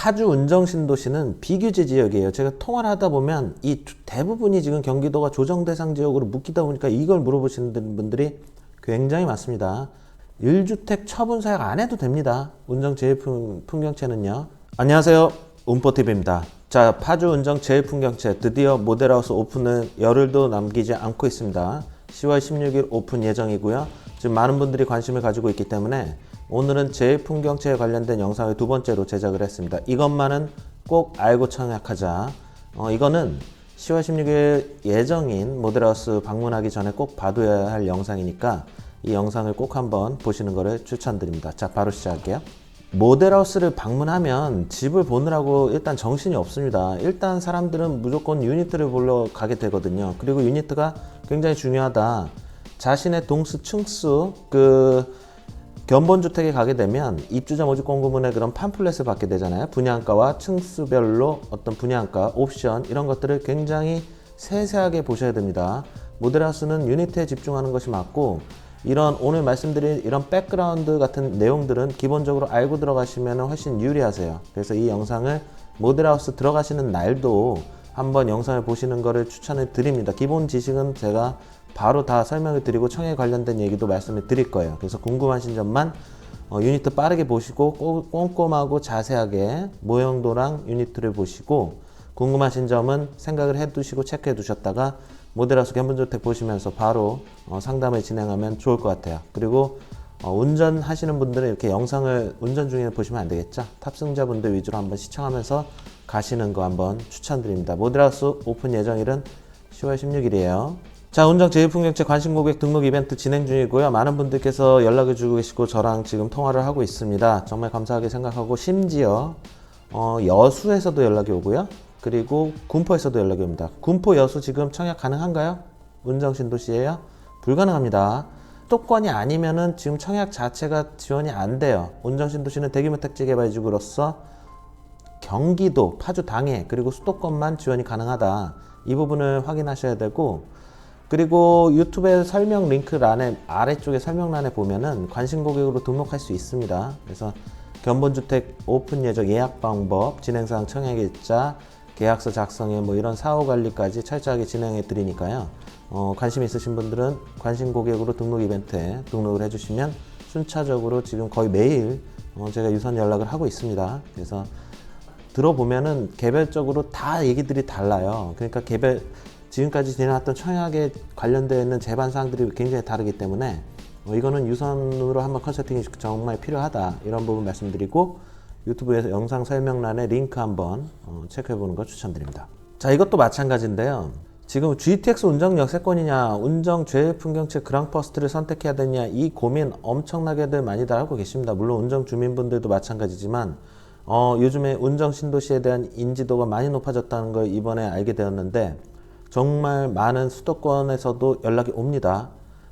파주 운정신도시는 비규제 지역이에요. 제가 통화를 하다 보면 이 대부분이 지금 경기도가 조정대상 지역으로 묶이다 보니까 이걸 물어보시는 분들이 굉장히 많습니다. 1주택 처분 사역 안 해도 됩니다. 운정제일풍경채는요. 안녕하세요. 운포TV입니다. 자, 파주 운정 제일풍경채 드디어 모델하우스 오픈은 열흘도 남기지 않고 있습니다. 10월 16일 오픈 예정이고요. 지금 많은 분들이 관심을 가지고 있기 때문에 오늘은 제일풍경채에 관련된 영상을 두 번째로 제작을 했습니다. 이것만은 꼭 알고 청약하자. 이거는 10월 16일 예정인 모델하우스 방문하기 전에 꼭 봐둬야 할 영상이니까 이 영상을 꼭 한번 보시는 것을 추천드립니다. 자, 바로 시작할게요. 모델하우스를 방문하면 집을 보느라고 일단 정신이 없습니다. 일단 사람들은 무조건 유니트를 보러 가게 되거든요. 그리고 유니트가 굉장히 중요하다. 자신의 동수, 층수, 견본주택에 가게 되면 입주자 모집 공고문에 그런 팜플렛을 받게 되잖아요. 분양가와 층수별로 어떤 분양가, 옵션 이런 것들을 굉장히 세세하게 보셔야 됩니다. 모델하우스는 유니트에 집중하는 것이 맞고 이런 오늘 말씀드린 이런 백그라운드 같은 내용들은 기본적으로 알고 들어가시면 훨씬 유리하세요. 그래서 이 영상을 모델하우스 들어가시는 날도 한번 영상을 보시는 것을 추천을 드립니다. 기본 지식은 제가 바로 다 설명을 드리고 청약에 관련된 얘기도 말씀을 드릴 거예요. 그래서 궁금하신 점만 유니트 빠르게 보시고 꼼꼼하고 자세하게 모형도랑 유니트를 보시고 궁금하신 점은 생각을 해두시고 체크해 두셨다가 모델하우스 견본주택 보시면서 바로 상담을 진행하면 좋을 것 같아요. 그리고 운전하시는 분들은 이렇게 영상을 운전 중에 보시면 안 되겠죠. 탑승자분들 위주로 한번 시청하면서 가시는 거 한번 추천드립니다. 모델하우스 오픈 예정일은 10월 16일이에요. 자, 운정 제일풍경채 관심 고객 등록 이벤트 진행 중이고요. 많은 분들께서 연락을 주고 계시고 저랑 지금 통화를 하고 있습니다. 정말 감사하게 생각하고 심지어 여수에서도 연락이 오고요. 그리고 군포에서도 연락이 옵니다. 군포 여수 지금 청약 가능한가요? 운정신도시예요? 불가능합니다. 수도권이 아니면은 지금 청약 자체가 지원이 안 돼요. 운정신도시는 대규모 택지 개발지구로서 경기도, 파주 당해 그리고 수도권만 지원이 가능하다. 이 부분을 확인하셔야 되고 그리고 유튜브의 설명 링크란에 아래쪽에 설명란에 보면은 관심 고객으로 등록할 수 있습니다. 그래서 견본주택 오픈 예정 예약 방법, 진행사항 청약일자, 계약서 작성에 뭐 이런 사후 관리까지 철저하게 진행해 드리니까요. 관심 있으신 분들은 관심 고객으로 등록 이벤트에 등록을 해주시면 순차적으로 지금 거의 매일 제가 유선 연락을 하고 있습니다. 그래서 들어보면은 개별적으로 다 얘기들이 달라요. 그러니까 지금까지 지나왔던 청약에 관련되어 있는 제반 사항들이 굉장히 다르기 때문에 이거는 유선으로 한번 컨설팅이 정말 필요하다 이런 부분 말씀드리고 유튜브에서 영상 설명란에 링크 한번 체크해 보는 거 추천드립니다. 자, 이것도 마찬가지인데요. 지금 GTX 운정 역세권이냐 운정 제일풍경채 그랑퍼스트를 선택해야 되냐 이 고민 엄청나게들 많이들 하고 계십니다. 물론 운정 주민분들도 마찬가지지만 요즘에 운정 신도시에 대한 인지도가 많이 높아졌다는 걸 이번에 알게 되었는데 정말 많은 수도권에서도 연락이 옵니다.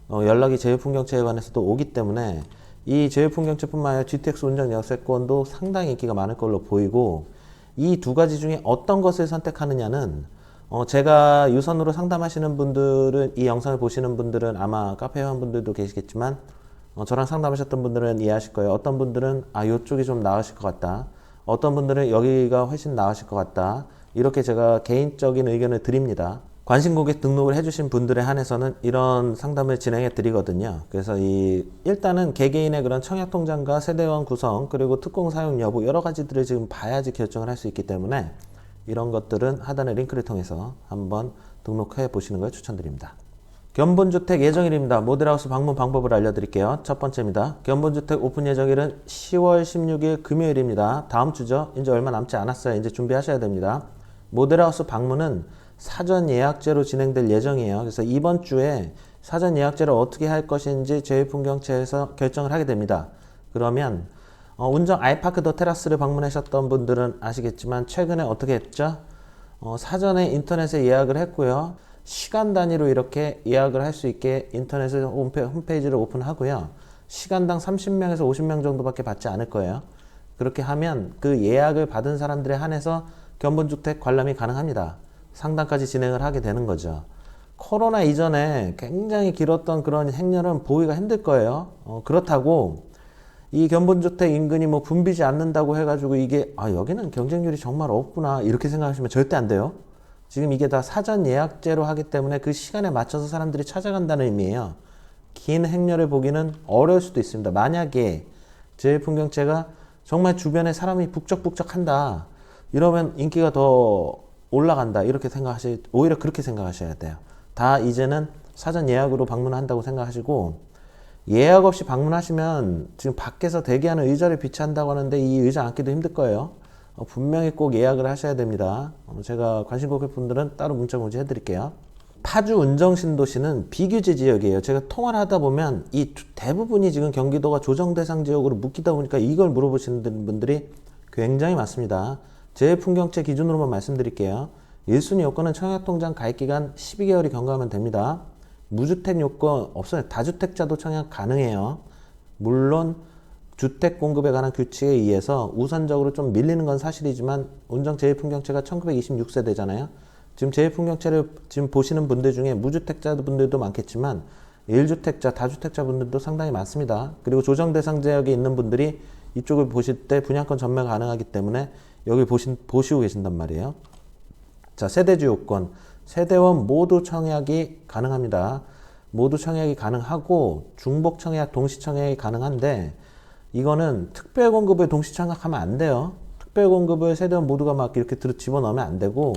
연락이 제일풍경채에 관해서도 오기 때문에 이 제일풍경채뿐만 아니라 GTX 운정 역세권도 상당히 인기가 많을 걸로 보이고 이 두 가지 중에 어떤 것을 선택하느냐는 제가 유선으로 상담하시는 분들은 이 영상을 보시는 분들은 아마 카페 회원분들도 계시겠지만 저랑 상담하셨던 분들은 이해하실 거예요. 어떤 분들은 이쪽이 좀 나으실 것 같다. 어떤 분들은 여기가 훨씬 나으실 것 같다. 이렇게 제가 개인적인 의견을 드립니다. 관심 고객 등록을 해주신 분들에 한해서는 이런 상담을 진행해 드리거든요. 그래서 일단은 개개인의 그런 청약 통장과 세대원 구성 그리고 특공 사용 여부 여러 가지들을 지금 봐야지 결정을 할 수 있기 때문에 이런 것들은 하단의 링크를 통해서 한번 등록해 보시는 걸 추천드립니다. 견본주택 예정일입니다. 모델하우스 방문 방법을 알려드릴게요. 첫 번째입니다. 견본주택 오픈 예정일은 10월 16일 금요일입니다. 다음 주죠. 이제 얼마 남지 않았어요. 이제 준비하셔야 됩니다. 모델하우스 방문은 사전 예약제로 진행될 예정이에요. 그래서 이번 주에 사전 예약제를 어떻게 할 것인지 제일풍경채에서 결정을 하게 됩니다. 그러면 운정 아이파크 더 테라스를 방문하셨던 분들은 아시겠지만 최근에 어떻게 했죠? 사전에 인터넷에 예약을 했고요. 시간 단위로 이렇게 예약을 할 수 있게 인터넷 홈페이지를 오픈하고요. 시간당 30명에서 50명 정도밖에 받지 않을 거예요. 그렇게 하면 그 예약을 받은 사람들에 한해서 견본주택 관람이 가능합니다. 상담까지 진행을 하게 되는 거죠. 코로나 이전에 굉장히 길었던 그런 행렬은 보기가 힘들 거예요. 그렇다고 이 견본주택 인근이 뭐 붐비지 않는다고 해가지고 이게 여기는 경쟁률이 정말 없구나 이렇게 생각하시면 절대 안 돼요. 지금 이게 다 사전 예약제로 하기 때문에 그 시간에 맞춰서 사람들이 찾아간다는 의미예요. 긴 행렬을 보기는 어려울 수도 있습니다. 만약에 제일풍경채가 정말 주변에 사람이 북적북적한다 이러면 인기가 더 올라간다 이렇게 오히려 그렇게 생각하셔야 돼요. 다 이제는 사전 예약으로 방문한다고 생각하시고, 예약 없이 방문하시면 지금 밖에서 대기하는 의자를 비치한다고 하는데 이 의자 앉기도 힘들 거예요. 분명히 꼭 예약을 하셔야 됩니다. 제가 관심 고객분들은 따로 문자 공지 해드릴게요. 파주 운정신도시는 비규제 지역이에요. 제가 통화를 하다 보면 이 대부분이 지금 경기도가 조정대상 지역으로 묶이다 보니까 이걸 물어보시는 분들이 굉장히 많습니다. 제일풍경채 기준으로만 말씀드릴게요. 1순위 요건은 청약통장 가입기간 12개월이 경과하면 됩니다. 무주택 요건 없어요. 다주택자도 청약 가능해요. 물론 주택 공급에 관한 규칙에 의해서 우선적으로 좀 밀리는 건 사실이지만 운정 제일풍경채가 1926세대잖아요. 지금 제일풍경채를 지금 보시는 분들 중에 무주택자 분들도 많겠지만 1주택자, 다주택자 분들도 상당히 많습니다. 그리고 조정대상 지역에 있는 분들이 이쪽을 보실 때 분양권 전매 가능하기 때문에 여기 보시고 계신단 말이에요. 자, 세대주 요건. 세대원 모두 청약이 가능합니다. 모두 청약이 가능하고 중복 청약, 동시 청약이 가능한데 이거는 특별 공급을 동시 청약하면 안 돼요. 특별 공급을 세대원 모두가 막 이렇게 집어넣으면 안 되고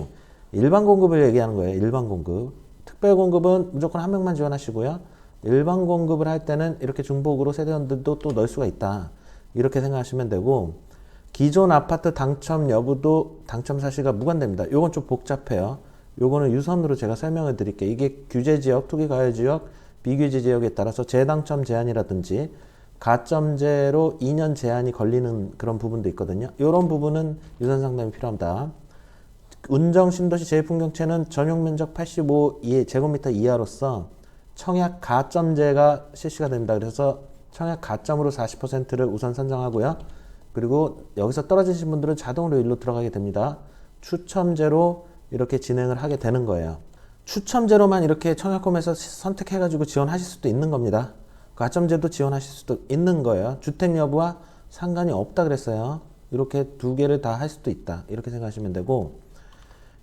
일반 공급을 얘기하는 거예요. 일반 공급. 특별 공급은 무조건 한 명만 지원하시고요. 일반 공급을 할 때는 이렇게 중복으로 세대원들도 또 넣을 수가 있다. 이렇게 생각하시면 되고, 기존 아파트 당첨 여부도 당첨 사실과 무관됩니다. 요건 좀 복잡해요. 요거는 유선으로 제가 설명을 드릴게요. 이게 규제지역, 투기과열지역, 비규제지역에 따라서 재당첨 제한이라든지 가점제로 2년 제한이 걸리는 그런 부분도 있거든요. 이런 부분은 유선 상담이 필요합니다. 운정 신도시 제일풍경채는 전용 면적 85제곱미터 이하로서 청약 가점제가 실시가 됩니다. 그래서 청약 가점으로 40%를 우선 선정하고요. 그리고 여기서 떨어지신 분들은 자동으로 일로 들어가게 됩니다. 추첨제로 이렇게 진행을 하게 되는 거예요. 추첨제로만 이렇게 청약홈에서 선택해가지고 지원하실 수도 있는 겁니다. 가점제도 지원하실 수도 있는 거예요. 주택 여부와 상관이 없다 그랬어요. 이렇게 두 개를 다 할 수도 있다. 이렇게 생각하시면 되고,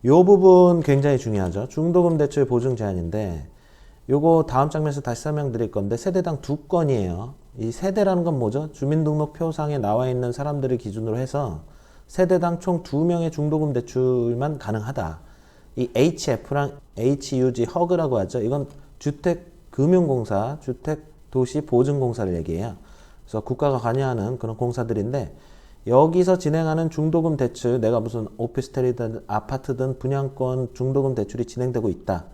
요 부분 굉장히 중요하죠. 중도금 대출 보증 제한인데 요거 다음 장면에서 다시 설명드릴 건데 세대당 2건이에요. 이 세대라는 건 뭐죠? 주민등록표상에 나와 있는 사람들을 기준으로 해서 세대당 총 2명의 중도금 대출만 가능하다. 이 HF랑 HUG, 허그라고 하죠. 이건 주택금융공사, 주택도시보증공사를 얘기해요. 그래서 국가가 관여하는 그런 공사들인데 여기서 진행하는 중도금 대출, 내가 무슨 오피스텔이든 아파트든 분양권 중도금 대출이 진행되고 있다.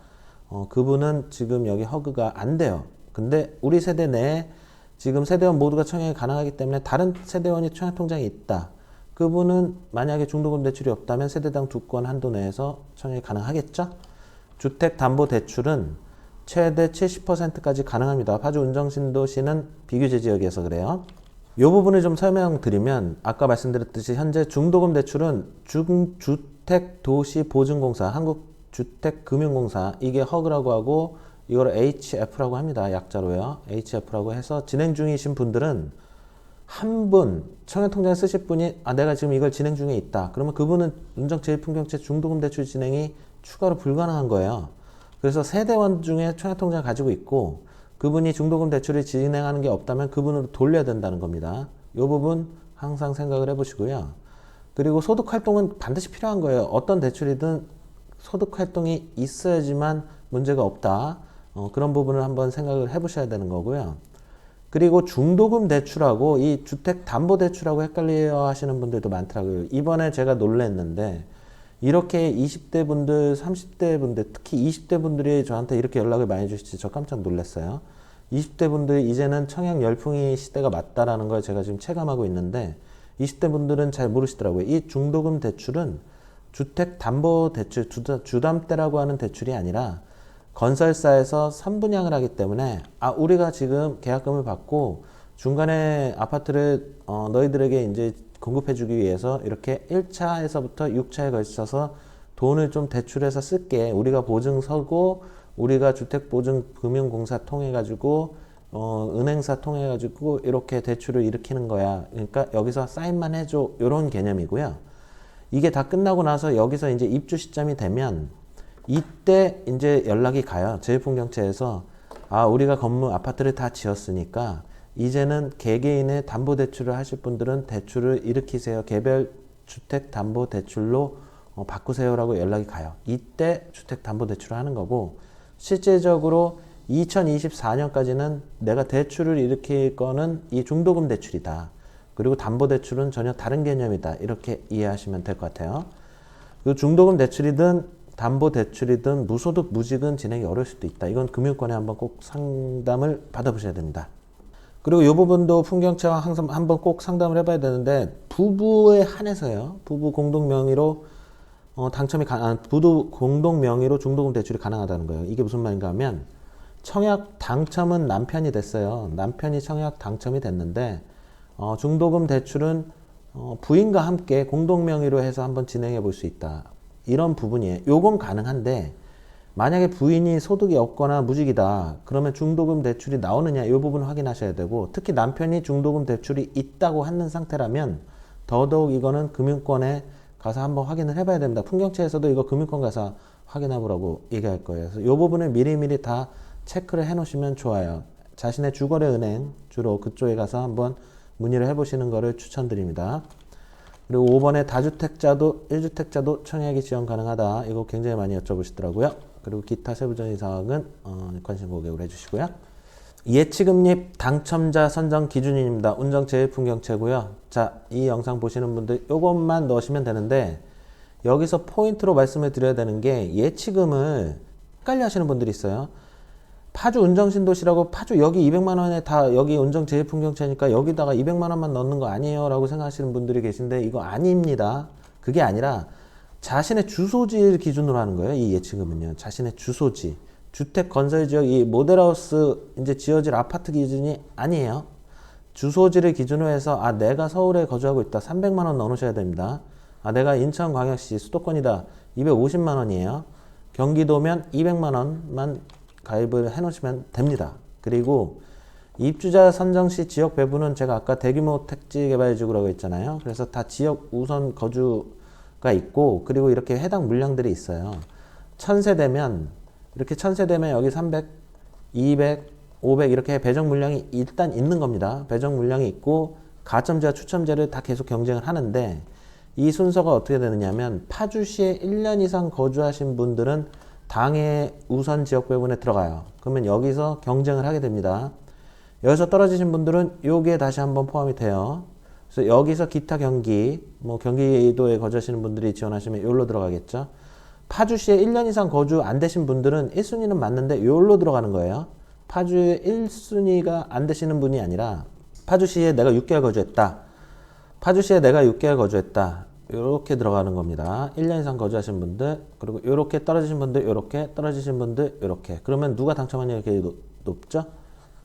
그분은 지금 여기 허그가 안 돼요. 근데 우리 세대 내에 지금 세대원 모두가 청약이 가능하기 때문에 다른 세대원이 청약통장이 있다. 그분은 만약에 중도금 대출이 없다면 세대당 2건 한도 내에서 청약이 가능하겠죠? 주택담보대출은 최대 70%까지 가능합니다. 파주 운정신도시는 비규제 지역이어서 그래요. 이 부분을 좀 설명드리면 아까 말씀드렸듯이 현재 중도금 대출은 주택도시보증공사, 한국주택금융공사, 이게 허그라고 하고 이걸 HF라고 합니다. 약자로요. HF라고 해서 진행 중이신 분들은 한 분 청약통장 쓰실 분이 내가 지금 이걸 진행 중에 있다. 그러면 그분은 운정제일풍경채 중도금 대출 진행이 추가로 불가능한 거예요. 그래서 세대원 중에 청약통장을 가지고 있고 그분이 중도금 대출을 진행하는 게 없다면 그분으로 돌려야 된다는 겁니다. 이 부분 항상 생각을 해보시고요. 그리고 소득활동은 반드시 필요한 거예요. 어떤 대출이든 소득활동이 있어야지만 문제가 없다. 그런 부분을 한번 생각을 해보셔야 되는 거고요. 그리고 중도금 대출하고 이 주택담보대출하고 헷갈려 하시는 분들도 많더라고요. 이번에 제가 놀랬는데 이렇게 20대 분들, 30대 분들, 특히 20대 분들이 저한테 이렇게 연락을 많이 주시지 저 깜짝 놀랐어요. 20대 분들이 이제는 청약 열풍이 시대가 맞다라는 걸 제가 지금 체감하고 있는데 20대 분들은 잘 모르시더라고요. 이 중도금 대출은 주택담보대출, 주담대라고 하는 대출이 아니라 건설사에서 선분양을 하기 때문에 우리가 지금 계약금을 받고 중간에 아파트를 너희들에게 이제 공급해주기 위해서 이렇게 1차에서부터 6차에 걸쳐서 돈을 좀 대출해서 쓸게. 우리가 보증 서고 우리가 주택보증금융공사 통해 가지고 은행사 통해 가지고 이렇게 대출을 일으키는 거야. 그러니까 여기서 사인만 해줘. 이런 개념이고요. 이게 다 끝나고 나서 여기서 이제 입주 시점이 되면 이때 이제 연락이 가요. 제일풍경채에서 아, 우리가 건물 아파트를 다 지었으니까 이제는 개개인의 담보대출을 하실 분들은 대출을 일으키세요. 개별 주택담보대출로 바꾸세요라고 연락이 가요. 이때 주택담보대출을 하는 거고, 실제적으로 2024년까지는 내가 대출을 일으킬 거는 이 중도금 대출이다. 그리고 담보대출은 전혀 다른 개념이다. 이렇게 이해하시면 될 것 같아요. 그 중도금 대출이든 담보대출이든 무소득 무직은 진행이 어려울 수도 있다. 이건 금융권에 한번 꼭 상담을 받아보셔야 됩니다. 그리고 이 부분도 풍경채와 항상 한번 꼭 상담을 해봐야 되는데, 부부에 한해서요. 부부 공동 명의로 부부 공동 명의로 중도금 대출이 가능하다는 거예요. 이게 무슨 말인가 하면, 청약 당첨은 남편이 됐어요. 남편이 청약 당첨이 됐는데 중도금 대출은 부인과 함께 공동 명의로 해서 한번 진행해 볼 수 있다. 이런 부분이에요. 요건 가능한데, 만약에 부인이 소득이 없거나 무직이다. 그러면 중도금 대출이 나오느냐, 이 부분 확인하셔야 되고, 특히 남편이 중도금 대출이 있다고 하는 상태라면 더더욱 이거는 금융권에 가서 한번 확인을 해봐야 됩니다. 풍경채에서도 이거 금융권 가서 확인해보라고 얘기할 거예요. 그래서 이 부분을 미리미리 다 체크를 해 놓으시면 좋아요. 자신의 주거래 은행, 주로 그쪽에 가서 한번 문의를 해보시는 것을 추천드립니다. 그리고 5번에 다주택자도 1주택자도 청약이 지원 가능하다. 이거 굉장히 많이 여쭤보시더라고요. 그리고 기타 세부적인 사항은 관심 고객으로 해주시고요. 예치금리 당첨자 선정 기준입니다. 운정제일풍경채고요. 자, 이 영상 보시는 분들 이것만 넣으시면 되는데, 여기서 포인트로 말씀을 드려야 되는 게, 예치금을 헷갈려 하시는 분들이 있어요. 파주 운정신도시라고 파주 여기 200만 원에 다 여기 운정제일풍경채니까 여기다가 200만 원만 넣는 거 아니에요 라고 생각하시는 분들이 계신데, 이거 아닙니다. 그게 아니라 자신의 주소지를 기준으로 하는 거예요. 이 예치금은요. 자신의 주소지. 주택 건설 지역, 이 모델하우스 이제 지어질 아파트 기준이 아니에요. 주소지를 기준으로 해서 아, 내가 서울에 거주하고 있다. 300만 원 넣어 놓으셔야 됩니다. 아, 내가 인천광역시 수도권이다. 250만 원이에요. 경기도면 200만 원만 가입을 해 놓으시면 됩니다. 그리고 입주자 선정 시 지역 배분은 제가 아까 대규모 택지 개발지구라고 했잖아요. 그래서 다 지역 우선 거주가 있고, 그리고 이렇게 해당 물량들이 있어요. 1000세대면 이렇게 1000세대면 여기 300, 200, 500 이렇게 배정 물량이 일단 있는 겁니다. 배정 물량이 있고 가점제와 추첨제를 다 계속 경쟁을 하는데, 이 순서가 어떻게 되느냐면, 파주시에 1년 이상 거주하신 분들은 당해 우선 지역 배분에 들어가요. 그러면 여기서 경쟁을 하게 됩니다. 여기서 떨어지신 분들은 여기에 다시 한번 포함이 돼요. 그래서 여기서 기타 경기, 경기도에 거주하시는 분들이 지원하시면 여기로 들어가겠죠. 파주시에 1년 이상 거주 안 되신 분들은 1순위는 맞는데 여기로 들어가는 거예요. 파주에 1순위가 안 되시는 분이 아니라, 파주시에 내가 6개월 거주했다. 파주시에 내가 6개월 거주했다. 이렇게 들어가는 겁니다. 1년 이상 거주하신 분들, 그리고 이렇게 떨어지신 분들, 이렇게 떨어지신 분들, 이렇게. 그러면 누가 당첨하냐 이렇게 높죠?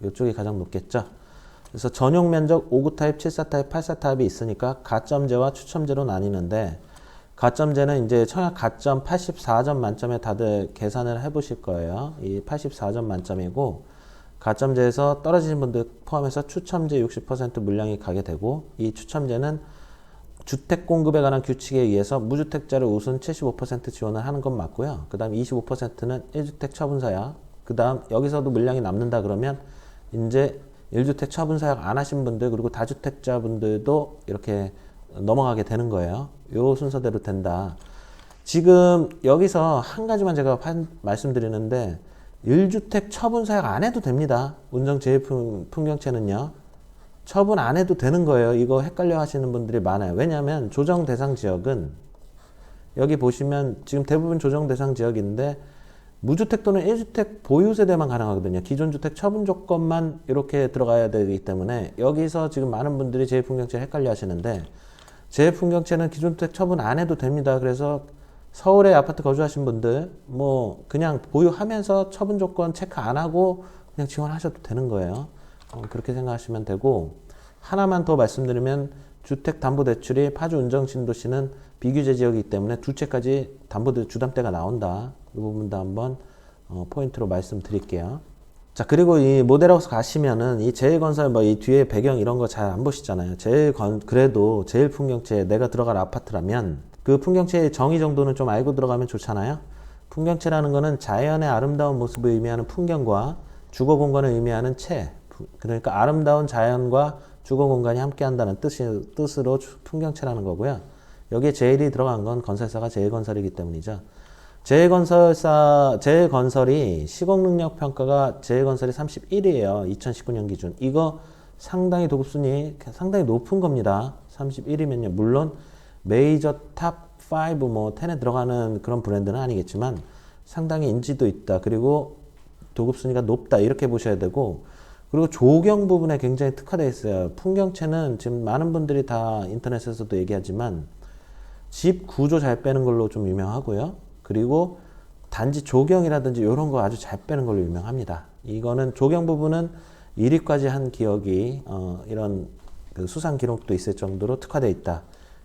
이쪽이 가장 높겠죠? 그래서 전용 면적 5구 타입, 7사 타입, 8사 타입이 있으니까 가점제와 추첨제로 나뉘는데, 가점제는 이제 청약 가점 84점 만점에 다들 계산을 해 보실 거예요. 이 84점 만점이고, 가점제에서 떨어지신 분들 포함해서 추첨제 60% 물량이 가게 되고, 이 추첨제는 주택 공급에 관한 규칙에 의해서 무주택자를 우선 75% 지원을 하는 건 맞고요. 그 다음 25%는 1주택 처분사약. 그 다음 여기서도 물량이 남는다 그러면 이제 1주택 처분사약 안 하신 분들, 그리고 다주택자 분들도 이렇게 넘어가게 되는 거예요. 요 순서대로 된다. 지금 여기서 한 가지만 제가 말씀드리는데, 1주택 처분사약 안 해도 됩니다. 운정제일풍경채는요. 처분 안 해도 되는 거예요. 이거 헷갈려 하시는 분들이 많아요. 왜냐하면 조정 대상 지역은 여기 보시면 지금 대부분 조정 대상 지역인데, 무주택 또는 1주택 보유 세대만 가능하거든요. 기존 주택 처분 조건만 이렇게 들어가야 되기 때문에 여기서 지금 많은 분들이 제일풍경채 헷갈려 하시는데, 제일풍경채는 기존 주택 처분 안 해도 됩니다. 그래서 서울에 아파트 거주하신 분들 그냥 보유하면서 처분 조건 체크 안 하고 그냥 지원하셔도 되는 거예요. 그렇게 생각하시면 되고, 하나만 더 말씀드리면, 주택담보대출이 파주 운정신도시는 비규제 지역이기 때문에 두 채까지 주담대가 나온다. 이 부분도 한번 포인트로 말씀드릴게요. 자, 그리고 이 모델하우스 가시면은 이 제일건설 뭐 이 뒤에 배경 이런 거 잘 안 보시잖아요. 그래도 제일 풍경채 내가 들어갈 아파트라면 그 풍경채의 정의 정도는 좀 알고 들어가면 좋잖아요. 풍경채라는 거는 자연의 아름다운 모습을 의미하는 풍경과 주거 공간을 의미하는 채. 그러니까 아름다운 자연과 주거 공간이 함께 한다는 뜻으로 풍경채라는 거고요. 여기에 제일이 들어간 건 건설사가 제일건설이기 때문이죠. 제일건설이 시공능력 평가가 제일건설이 31이에요. 2019년 기준. 이거 상당히 도급순위 상당히 높은 겁니다. 31이면요. 물론 메이저 탑 5, 뭐 10에 들어가는 그런 브랜드는 아니겠지만 상당히 인지도 있다. 그리고 도급순위가 높다. 이렇게 보셔야 되고, 그리고 조경 부분에 굉장히 특화되어 있어요. 풍경채는 지금 많은 분들이 다 인터넷에서도 얘기하지만 집 구조 잘 빼는 걸로 좀 유명하고요. 그리고 단지 조경이라든지 이런 거 아주 잘 빼는 걸로 유명합니다. 이거는 조경 부분은 1위까지 한 기억이 이런 그 수상 기록도 있을 정도로 특화되어 있다.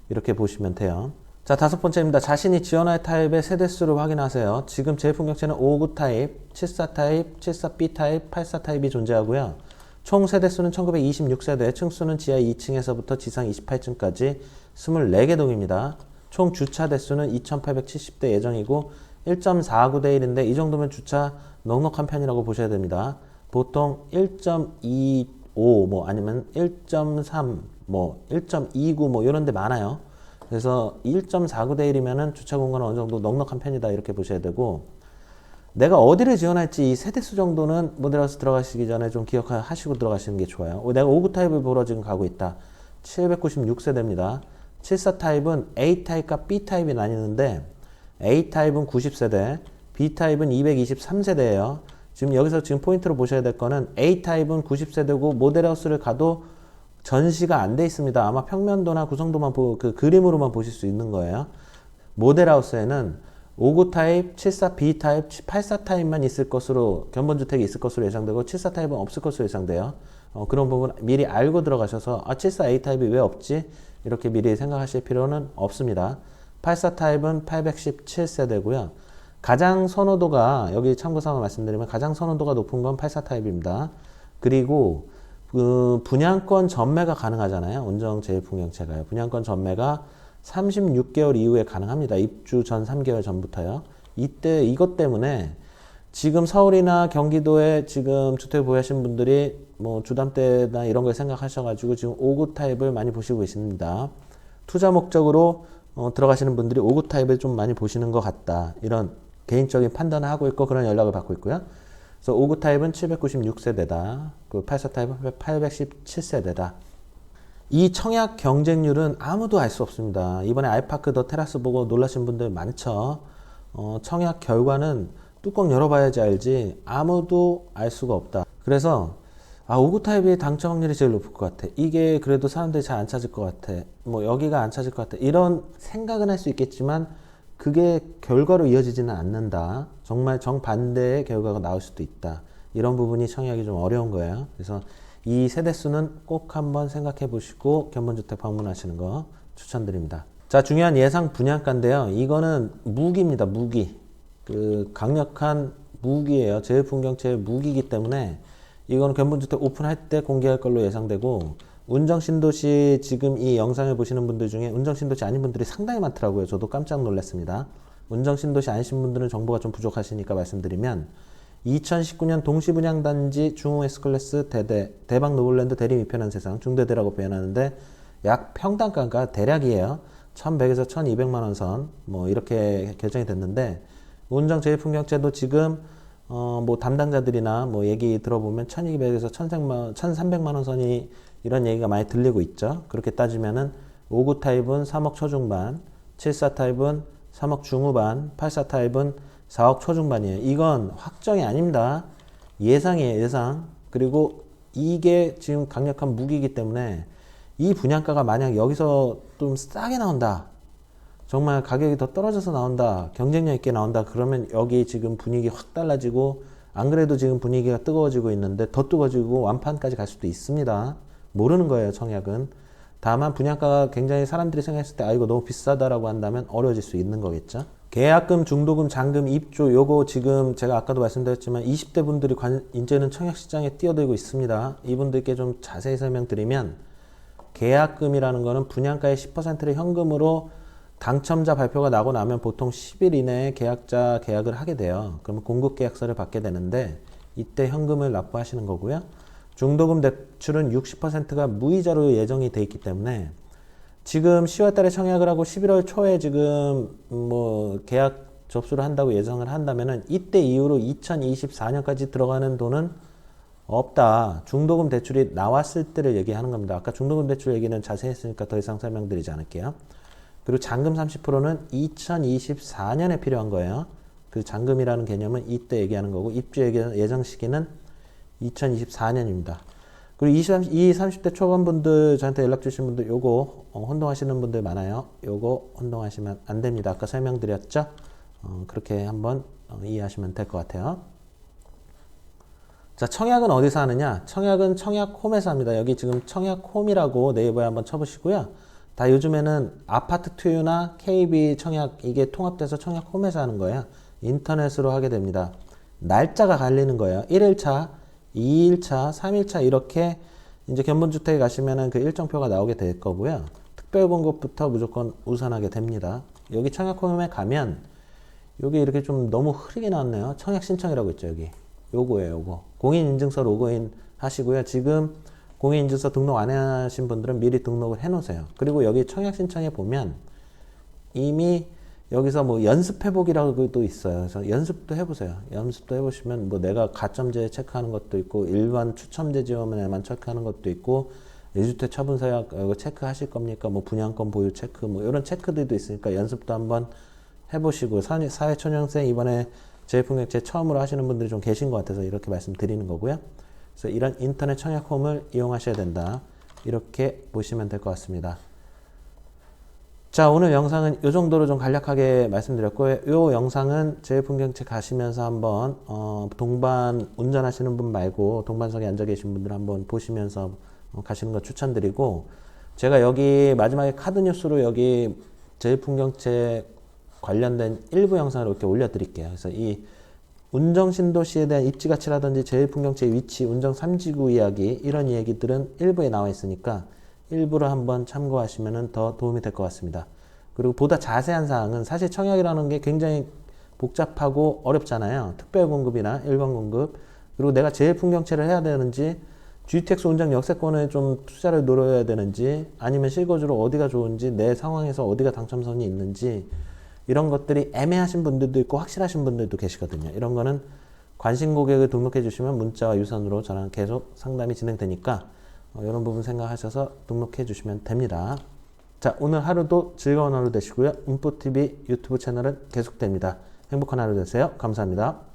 이렇게 보시면 돼요. 자, 다섯 번째입니다. 자신이 지원할 타입의 세대수를 확인하세요. 지금 제일풍경채는 59 타입, 74 타입, 74B 타입, 84 타입이 존재하고요. 총 세대수는 1926세대, 층수는 지하 2층에서부터 지상 28층까지 24개 동입니다. 총 주차 대수는 2870대 예정이고 1.49대 1인데 이 정도면 주차 넉넉한 편이라고 보셔야 됩니다. 보통 1.25 뭐 아니면 1.3 뭐 1.29 뭐 이런 데 많아요. 그래서 1.49대 1이면은 주차 공간은 어느 정도 넉넉한 편이다 이렇게 보셔야 되고, 내가 어디를 지원할지 이 세대수 정도는 모델하우스 들어가시기 전에 좀 기억하시고 들어가시는 게 좋아요. 내가 59 타입을 보러 지금 가고 있다. 796세대입니다. 74 타입은 A 타입과 B 타입이 나뉘는데 A 타입은 90세대, B 타입은 223세대예요. 지금 여기서 지금 포인트로 보셔야 될 거는 A 타입은 90세대고 모델하우스를 가도 전시가 안 돼 있습니다. 아마 평면도나 구성도만 그 그림으로만 보실 수 있는 거예요. 모델하우스에는 59 타입, 74B 타입, 84 타입만 있을 것으로, 견본주택이 있을 것으로 예상되고 74 타입은 없을 것으로 예상돼요. 그런 부분 미리 알고 들어가셔서 74A 타입이 왜 없지? 이렇게 미리 생각하실 필요는 없습니다. 84 타입은 817세대고요. 가장 선호도가, 여기 참고사항을 말씀드리면 가장 선호도가 높은 건 84 타입입니다. 그리고 그 분양권 전매가 가능하잖아요. 운정 제일풍경채가요. 분양권 전매가 36개월 이후에 가능합니다. 입주 전 3개월 전부터요. 이때 이것 때문에 지금 서울이나 경기도에 지금 주택을 보유하신 분들이 뭐 주담대나 이런 걸 생각하셔가지고 지금 59 타입을 많이 보시고 계십니다. 투자 목적으로 들어가시는 분들이 59 타입을 좀 많이 보시는 것 같다. 이런 개인적인 판단을 하고 있고 그런 연락을 받고 있고요. 그래서 59 타입은 796세대다. 그 84 타입은 817세대다. 이 청약 경쟁률은 아무도 알 수 없습니다. 이번에 아이파크 더 테라스 보고 놀라신 분들 많죠. 청약 결과는 뚜껑 열어봐야지 알지 아무도 알 수가 없다. 그래서 59 타입이 당첨 확률이 제일 높을 것 같아. 이게 그래도 사람들이 잘 안 찾을 것 같아. 뭐 여기가 안 찾을 것 같아. 이런 생각은 할 수 있겠지만 그게 결과로 이어지지는 않는다. 정말 정반대의 결과가 나올 수도 있다. 이런 부분이 청약이 좀 어려운 거예요. 그래서 이 세대수는 꼭 한번 생각해 보시고 견본주택 방문하시는 거 추천드립니다. 자, 중요한 예상 분양가인데요. 이거는 무기입니다. 무기. 그 강력한 무기예요. 제일풍경채의 무기이기 때문에 이거는 견본주택 오픈할 때 공개할 걸로 예상되고, 운정신도시 지금 이 영상을 보시는 분들 중에 운정신도시 아닌 분들이 상당히 많더라고요. 저도 깜짝 놀랐습니다. 운정신도시 아니신 분들은 정보가 좀 부족하시니까 말씀드리면 2019년 동시분양단지 중흥 S클래스 대박 노블랜드 대림 이편한 세상 중대대라고 표현하는데 약 평당가가 대략이에요. 1100에서 1200만원 선 뭐 이렇게 결정이 됐는데, 운정 제일풍경채도 지금 뭐 담당자들이나 뭐 얘기 들어보면 1200에서 1300만원 선이 이런 얘기가 많이 들리고 있죠. 그렇게 따지면은 59 타입은 3억 초중반, 74 타입은 3억 중후반, 84 타입은 4억 초중반이에요. 이건 확정이 아닙니다. 예상이에요, 예상. 그리고 이게 지금 강력한 무기이기 때문에 이 분양가가 만약 여기서 좀 싸게 나온다, 정말 가격이 더 떨어져서 나온다, 경쟁력 있게 나온다, 그러면 여기 지금 분위기 확 달라지고, 안 그래도 지금 분위기가 뜨거워지고 있는데 더 뜨거워지고 완판까지 갈 수도 있습니다. 모르는 거예요, 청약은. 다만 분양가가 굉장히 사람들이 생각했을 때 이거 너무 비싸다라고 한다면 어려워질 수 있는 거겠죠. 계약금, 중도금, 잔금, 입주 요거 지금 제가 아까도 말씀드렸지만 20대 분들이 이제는 청약시장에 뛰어들고 있습니다. 이분들께 좀 자세히 설명드리면 계약금이라는 거는 분양가의 10%를 현금으로 당첨자 발표가 나고 나면 보통 10일 이내에 계약자 계약을 하게 돼요. 그러면 공급계약서를 받게 되는데 이때 현금을 납부하시는 거고요. 중도금 대출은 60%가 무이자로 예정이 돼 있기 때문에 지금 10월 달에 청약을 하고 11월 초에 지금 뭐 계약 접수를 한다고 예정을 한다면은 이때 이후로 2024년까지 들어가는 돈은 없다. 중도금 대출이 나왔을 때를 얘기하는 겁니다. 아까 중도금 대출 얘기는 자세히 했으니까 더 이상 설명드리지 않을게요. 그리고 잔금 30%는 2024년에 필요한 거예요. 그 잔금이라는 개념은 이때 얘기하는 거고 입주 예정 시기는 2024년입니다. 그리고 30대 초반 분들 저한테 연락 주신 분들 요거 혼동하시는 분들 많아요. 요거 혼동하시면 안 됩니다. 아까 설명드렸죠? 그렇게 한번 이해하시면 될 것 같아요. 자, 청약은 어디서 하느냐? 청약은 청약홈에서 합니다. 여기 지금 청약홈이라고 네이버에 한번 쳐보시고요. 다 요즘에는 아파트 투유나 KB 청약 이게 통합돼서 청약홈에서 하는 거예요. 인터넷으로 하게 됩니다. 날짜가 갈리는 거예요. 1일차, 2일차, 3일차 이렇게 이제 견본주택에 가시면은 그 일정표가 나오게 될 거고요. 특별공급부터 무조건 우선하게 됩니다. 여기 청약홈에 가면 여기 이렇게 좀 너무 흐리게 나왔네요. 청약 신청이라고 있죠. 여기 요거예요. 요거 공인인증서 로그인 하시고요. 지금 공인인증서 등록 안 하신 분들은 미리 등록을 해 놓으세요. 그리고 여기 청약 신청에 보면 이미 여기서 뭐 연습해보기라고 또 있어요. 그래서 연습도 해보세요. 연습도 해보시면 뭐 내가 가점제 체크하는 것도 있고 일반 추첨제 지원에만 체크하는 것도 있고 1주택 처분서약 이거 체크하실 겁니까? 뭐 분양권 보유 체크 뭐 이런 체크들도 있으니까 연습도 한번 해보시고 사회초년생 이번에 재풍경채 처음으로 하시는 분들이 좀 계신 것 같아서 이렇게 말씀드리는 거고요. 그래서 이런 인터넷 청약홈을 이용하셔야 된다. 이렇게 보시면 될 것 같습니다. 자, 오늘 영상은 이 정도로 좀 간략하게 말씀드렸고요. 이 영상은 제일풍경채 가시면서 한번 동반 운전하시는 분 말고 동반석에 앉아 계신 분들 한번 보시면서 가시는 거 추천드리고 제가 여기 마지막에 카드 뉴스로 여기 제일풍경채 관련된 일부 영상을 이렇게 올려드릴게요. 그래서 이 운정신도시에 대한 입지가치라든지 제일풍경채의 위치, 운정 3지구 이야기 이런 얘기들은 일부에 나와 있으니까 일부를 한번 참고하시면 더 도움이 될 것 같습니다. 그리고 보다 자세한 사항은 사실 청약이라는 게 굉장히 복잡하고 어렵잖아요. 특별공급이나 일반공급 그리고 내가 제일풍경채를 해야 되는지 GTX 운정 역세권에 좀 투자를 노려야 되는지 아니면 실거주로 어디가 좋은지 내 상황에서 어디가 당첨선이 있는지 이런 것들이 애매하신 분들도 있고 확실하신 분들도 계시거든요. 이런 거는 관심 고객을 등록해 주시면 문자와 유선으로 저랑 계속 상담이 진행되니까 이런 부분 생각하셔서 등록해 주시면 됩니다. 자, 오늘 하루도 즐거운 하루 되시고요. 운뽀TV 유튜브 채널은 계속됩니다. 행복한 하루 되세요. 감사합니다.